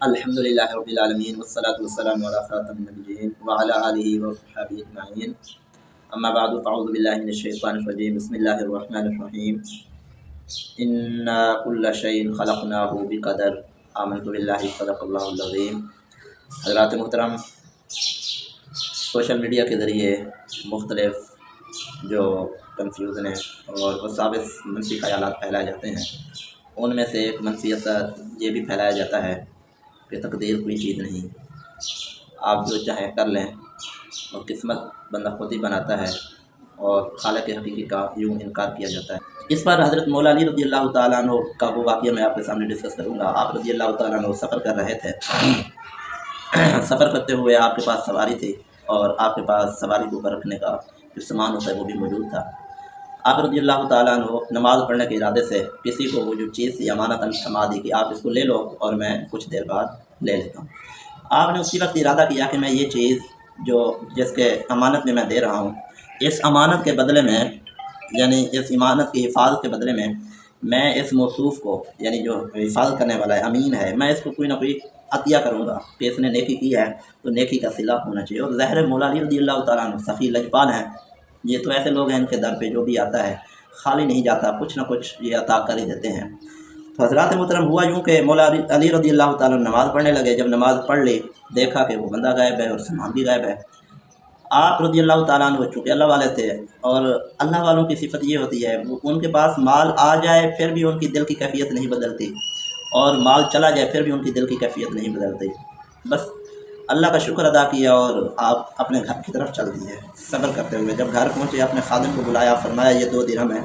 الحمدللہ رب العالمین والصلاة والسلام علی خاتم النبیین وعلی آلہ وصحبہ اجمعین اما بعد فاعوذ باللہ من الشیطان الرجیم بسم اللہ الرحمن الرحیم انا کل شیء خلقناہ بقدر آمنت باللہ صدق اللہ العظیم۔ حضرات محترم، سوشل میڈیا کے ذریعے مختلف جو کنفیوژنیں اور وساوس منفی خیالات پھیلائے جاتے ہیں، ان میں سے ایک منفی اثر یہ بھی پھیلایا جاتا ہے کہ تقدیر کوئی چیز نہیں، آپ جو چاہیں کر لیں، اور قسمت بندہ خود ہی بناتا ہے، اور خالق حقیقی کا یوں انکار کیا جاتا ہے۔ اس پر حضرت مولا علی رضی اللہ تعالیٰ عنہ کا وہ واقعہ میں آپ کے سامنے ڈسکس کروں گا۔ آپ رضی اللہ تعالیٰ عنہ سفر کر رہے تھے، سفر کرتے ہوئے آپ کے پاس سواری تھی، اور آپ کے پاس سواری کو اوپر رکھنے کا جو سامان ہوتا ہے وہ بھی موجود تھا۔ آپ رضی اللہ تعالیٰ عنہ نماز پڑھنے کے ارادے سے کسی کو وہ جو چیز تھی امانتاً تھما دی کہ آپ اس کو لے لو اور میں کچھ دیر بعد لے لیتا ہوں۔ آپ نے اسی وقت ارادہ کیا کہ میں یہ چیز جو جس کے امانت میں دے رہا ہوں، اس امانت کے بدلے میں، یعنی اس امانت کی حفاظت کے بدلے میں اس موصوف کو، یعنی جو حفاظت کرنے والا ہے، امین ہے، میں اس کو کوئی نہ کوئی عطیہ کروں گا کہ اس نے نیکی کی ہے تو نیکی کا صلہ ہونا چاہیے۔ اور ظاہر مولا علی رضی اللہ تعالیٰ عنہ سخی لجپال ہیں، یہ تو ایسے لوگ ہیں ان کے در پہ جو بھی آتا ہے خالی نہیں جاتا، کچھ نہ کچھ یہ عطا کر ہی دیتے ہیں۔ تو حضرات محترم، ہوا یوں کہ مولا علی رضی اللہ تعالیٰ نماز پڑھنے لگے۔ جب نماز پڑھ لی، دیکھا کہ وہ بندہ غائب ہے اور سامان بھی غائب ہے۔ آپ رضی اللہ تعالیٰ عنہ چونکہ اللہ والے تھے، اور اللہ والوں کی صفت یہ ہوتی ہے، وہ ان کے پاس مال آ جائے پھر بھی ان کی دل کی کیفیت نہیں بدلتی، اور مال چلا جائے پھر بھی ان کی دل کی کیفیت نہیں بدلتی۔ بس اللہ کا شکر ادا کیا اور آپ اپنے گھر کی طرف چل دیے صبر کرتے ہوئے۔ جب گھر پہنچے، اپنے خادم کو بلایا، فرمایا یہ 2 درہم ہے،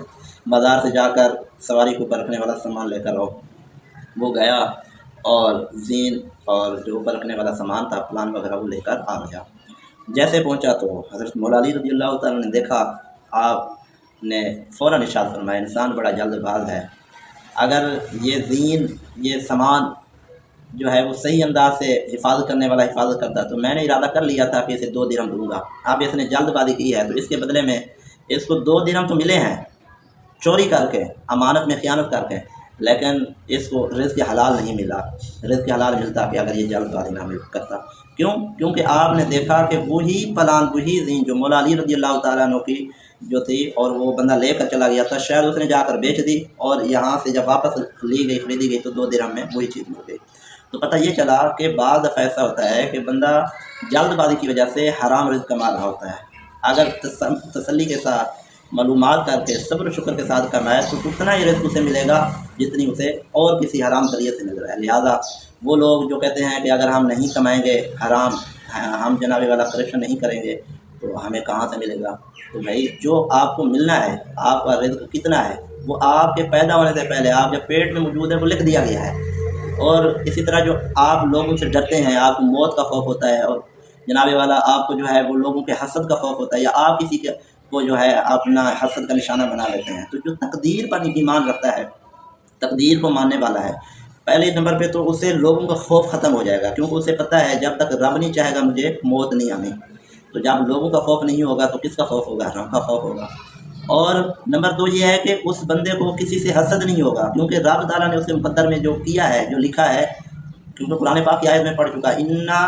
بازار سے جا کر سواری کو اوپر رکھنے والا سامان لے کر آؤ۔ وہ گیا اور زین اور جو اوپر رکھنے والا سامان تھا، پلان وغیرہ، وہ لے کر آ گیا۔ جیسے پہنچا تو حضرت مولا علی رضی اللہ تعالیٰ نے دیکھا، آپ نے فوراً ارشاد فرمایا، انسان بڑا جلد باز ہے، اگر یہ زین، یہ سامان جو ہے وہ صحیح انداز سے حفاظت کرنے والا حفاظت کرتا، تو میں نے ارادہ کر لیا تھا کہ اسے 2 درہم دوں گا۔ اب اس نے جلد بازی کی ہے، تو اس کے بدلے میں اس کو 2 درہم تو ملے ہیں چوری کر کے، امانت میں خیانت کر کے، لیکن اس کو رزق حلال نہیں ملا۔ رزق حلال ملتا کہ اگر یہ جلد بازی نہ کرتا۔ کیوں؟ کیونکہ آپ نے دیکھا کہ وہی پلان، وہی زین جو مولا علی رضی اللہ تعالیٰ عنہ کی جو تھی، اور وہ بندہ لے کر چلا گیا تھا، شاید اس نے جا کر بیچ دی، اور یہاں سے جب واپس لی گئی، خریدی گئی، تو 2 درہم میں وہی چیز مل گئی۔ تو پتہ یہ چلا کہ بعض دفعہ ایسا ہوتا ہے کہ بندہ جلد بازی کی وجہ سے حرام رزق کما رہا ہوتا ہے۔ اگر تسلی کے ساتھ، معلومات کر کے، صبر و شکر کے ساتھ کمائے تو اتنا ہی رزق اسے ملے گا جتنی اسے اور کسی حرام ذریعے سے مل رہا ہے۔ لہٰذا وہ لوگ جو کہتے ہیں کہ اگر ہم نہیں کمائیں گے حرام، ہم جناب والا کرپشن نہیں کریں گے تو ہمیں کہاں سے ملے گا؟ تو بھائی جو آپ کو ملنا ہے، آپ کا رزق کتنا ہے، وہ آپ کے پیدا ہونے سے پہلے، آپ جب پیٹ میں موجود ہے، وہ لکھ دیا گیا ہے۔ اور اسی طرح جو آپ لوگوں سے ڈرتے ہیں، آپ کو موت کا خوف ہوتا ہے، اور جناب والا آپ کو جو ہے وہ لوگوں کے حسد کا خوف ہوتا ہے، یا آپ کسی کے کو جو ہے اپنا حسد کا نشانہ بنا لیتے ہیں، تو جو تقدیر پر ایمان رکھتا ہے، تقدیر کو ماننے والا ہے، پہلے نمبر پہ تو اسے لوگوں کا خوف ختم ہو جائے گا، کیونکہ اسے پتہ ہے جب تک رب نہیں چاہے گا مجھے موت نہیں آنی۔ تو جب لوگوں کا خوف نہیں ہوگا تو کس کا خوف ہوگا؟ رب کا خوف ہوگا۔ اور نمبر 2 یہ ہے کہ اس بندے کو کسی سے حسد نہیں ہوگا، کیونکہ رب تعالیٰ نے اس کے مقدر میں جو کیا ہے، جو لکھا ہے، کیونکہ قرآن پاک کی آیت میں پڑھ چکا، انا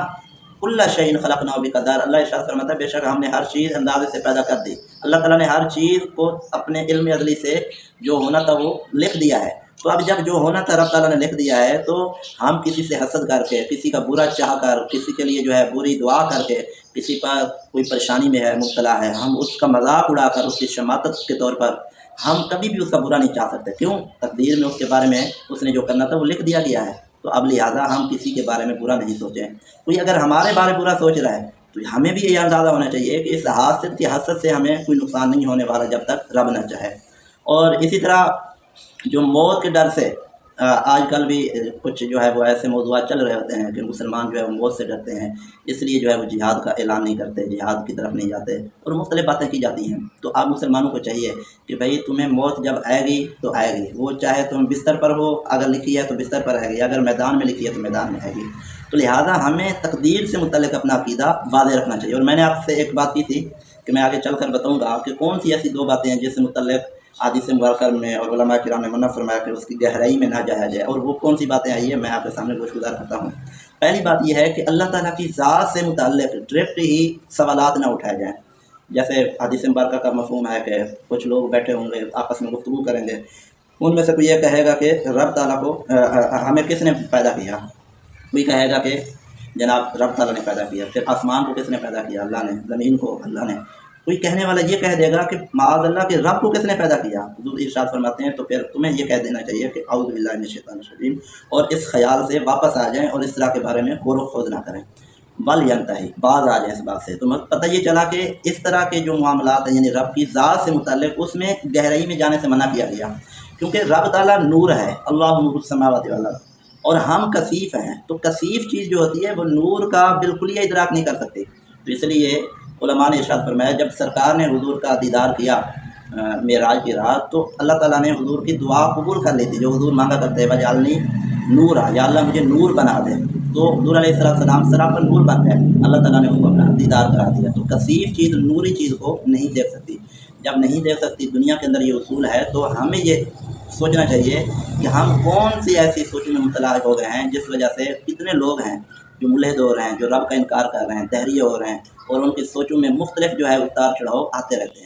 کل شیء خلقناہ بقدر، اللہ ارشاد فرماتا ہے بے شک ہم نے ہر چیز اندازے سے پیدا کر دی۔ اللہ تعالیٰ نے ہر چیز کو اپنے علم ازلی سے جو ہونا تھا وہ لکھ دیا ہے۔ تو اب جب جو ہونا تھا رب تعالیٰ نے لکھ دیا ہے، تو ہم کسی سے حسد کر کے، کسی کا برا چاہ کر، کسی کے لیے جو ہے بری دعا کر کے، کسی پر کوئی پریشانی میں ہے، مبتلا ہے، ہم اس کا مذاق اڑا کر، اس کی شماتت کے طور پر ہم کبھی بھی اس کا برا نہیں چاہ سکتے۔ کیوں؟ تقدیر میں اس کے بارے میں اس نے جو کرنا تھا وہ لکھ دیا گیا ہے۔ تو اب لہٰذا ہم کسی کے بارے میں برا نہیں سوچیں۔ کوئی اگر ہمارے بارے برا سوچ رہا ہے تو ہمیں بھی یہ اندازہ ہونا چاہیے کہ اس حاسد کی حسد سے ہمیں کوئی نقصان نہیں ہونے والا جب تک رب نہ چاہے۔ اور اسی طرح جو موت کے ڈر سے، آج کل بھی کچھ جو ہے وہ ایسے موضوعات چل رہے ہوتے ہیں کہ مسلمان جو ہے وہ موت سے ڈرتے ہیں، اس لیے جو ہے وہ جہاد کا اعلان نہیں کرتے، جہاد کی طرف نہیں جاتے، اور مختلف باتیں کی جاتی ہیں۔ تو آپ مسلمانوں کو چاہیے کہ بھئی تمہیں موت جب آئے گی تو آئے گی، وہ چاہے تم بستر پر ہو، اگر لکھی ہے تو بستر پر آئے گی، اگر میدان میں لکھی ہے تو میدان میں آئے گی۔ تو لہٰذا ہمیں تقدیر سے متعلق اپنا عقیدہ واضح رکھنا چاہیے۔ اور میں نے آپ سے ایک بات کی تھی کہ میں آگے چل کر بتاؤں گا کہ کون سی ایسی 2 باتیں ہیں جس سے متعلق حدیث مبارکہ میں اور علماء کرام نے منع فرمایا کہ اس کی گہرائی میں نہ جایا جائے۔ اور وہ کون سی باتیں آئی ہیں میں آپ کے سامنے گزار کرتا ہوں۔ پہلی بات یہ ہے کہ اللہ تعالیٰ کی ذات سے متعلق ڈائریکٹ ہی سوالات نہ اٹھائے جائیں۔ جیسے حدیث مبارکہ کا مفہوم ہے کہ کچھ لوگ بیٹھے ہوں گے آپس میں گفتگو کریں گے، ان میں سے کوئی یہ کہے گا کہ رب تعالیٰ کو ہمیں کس نے پیدا کیا، کوئی کہے گا کہ جناب رب تعالیٰ نے پیدا کیا، پھر آسمان کو کس نے پیدا کیا، اللہ نے، زمین کو اللہ نے، کوئی کہنے والا یہ کہہ دے گا کہ معاذ اللہ کے رب کو کس نے پیدا کیا۔ حضور ارشاد فرماتے ہیں تو پھر تمہیں یہ کہہ دینا چاہیے کہ اعوذ باللہ من الشیطان الرجیم، اور اس خیال سے واپس آ جائیں اور اس طرح کے بارے میں غور و خوض نہ کریں، بل ینتہی، باز آ جائیں اس بات سے۔ تو پتہ یہ چلا کہ اس طرح کے جو معاملات ہیں یعنی رب کی ذات سے متعلق اس میں گہرائی میں جانے سے منع کیا گیا، کیونکہ رب تعالیٰ نور ہے، اللہ نور السماوات والارض، اور ہم کثیف ہیں، تو کثیف چیز جو ہوتی ہے وہ نور کا بالکل ہی ادراک نہیں کر سکتی۔ تو اس لیے علماء نے ارشاد فرمایا جب سرکار نے حضور کا دیدار کیا معراج کی رات، تو اللہ تعالیٰ نے حضور کی دعا قبول کر لی تھی جو حضور مانگا کرتے وجعلنی نورا، یا اللہ مجھے نور بنا دے، تو حضور علیہ السلام سراپر نور بن گئے، اللہ تعالیٰ نے ان کو اپنا دیدار کرا دیا۔ تو کثیف چیز نوری چیز کو نہیں دیکھ سکتی، جب نہیں دیکھ سکتی دنیا کے اندر یہ اصول ہے، تو ہمیں یہ سوچنا چاہیے کہ ہم کون سی ایسی سوچوں میں مبتلا ہو گئے ہیں جس وجہ سے کتنے لوگ ہیں جو ملحد ہو رہے ہیں، جو رب کا انکار کر رہے ہیں، دہریے ہو رہے ہیں، اور ان کی سوچوں میں مختلف جو ہے اتار چڑھاؤ آتے رہتے ہیں۔